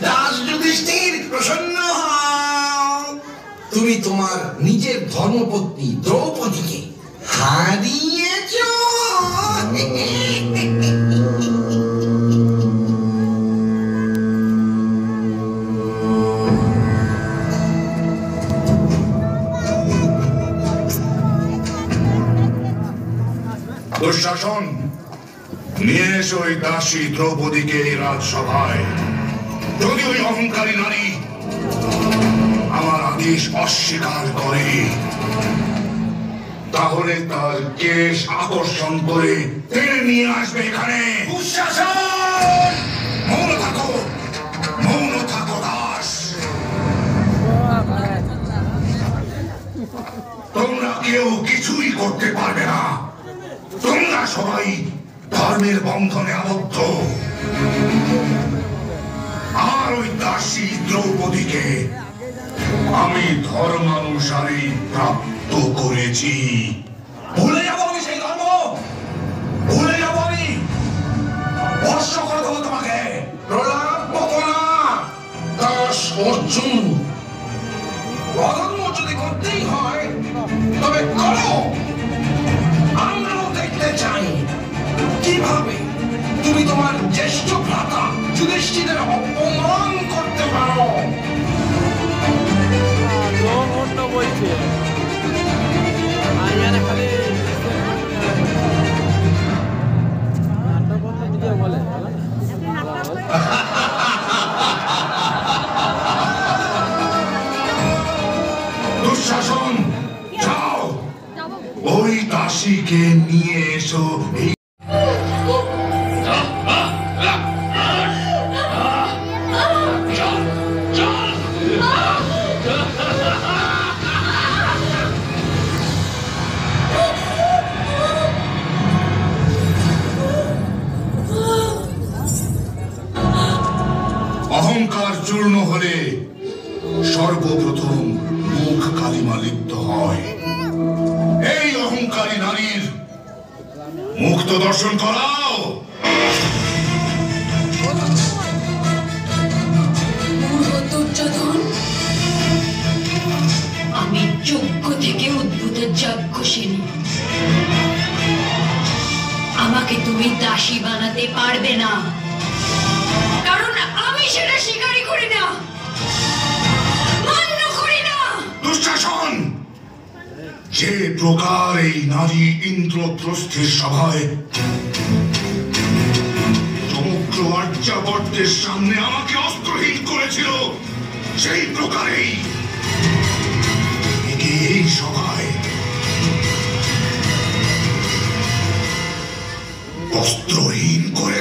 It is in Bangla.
দাস যুধিষ্ঠির প্রসন্ন হও, তুমি তোমার নিজের ধর্মপত্নী দ্রৌপদীকে হারিয়েছ। দুঃশাসন, নিয়ে এসো ওই দাসী দ্রৌপদীকে এই রাজসভায়। যদি ওই অহংকারী নারী আমার আদেশ অস্বীকার করে, তাহলে তার কেশ আকর্ষণ করে টেনে নিয়ে আসবে এখানে। দুঃশাসন, মৌন থাকো, মৌন থাকো দাস। তোমরা কেউ কিছুই করতে পারবে না। তোমরা সবাই ধর্মের বন্ধনে আবদ্ধ। আর ওই দাসী দ্রৌপদীকে আমি ধর্মানুসারে প্রাপ্ত করেছি। ভুলে যাবো আমি সেই ধর্ম? ভুলে যাবো আমি? বর্ষ করে দেবো তোমাকে। প্রলাপ বকো না দাস অর্জুন। অধর্ম যদি করতেই হয় তবে করো। আমরাও দেখতে চাই কিভাবে তুমি তোমার জ্যেষ্ঠ ভ্রাতা যুধিষ্ঠিরের অপমান করতে পারো। বলছে বলে দুঃশাসন, যাও ওই দাসীকে নিয়ে এসো। অহংকার চূর্ণ হলে সর্বপ্রথম মুখ কালিমা লিপ্ত হয়। এই অহংকারী নারীর মুক্ত দর্শন করাও। আমি যজ্ঞ থেকে উদ্ভূত যজ্ঞসেনী। আমাকে তুমি দাসী বানাতে পারবে না, কারণ আমি সেটা স্বীকারই করি না, মান্য করি না। দুঃশাসন, যে প্রকার এই নারী ইন্দ্রপ্রস্থের সভায় সমগ্র আর্যাবর্তের সামনে আমাকে অস্ত্রহীন করেছিল, সেই প্রকারেই এই সভায় অস্ত্রহীন করে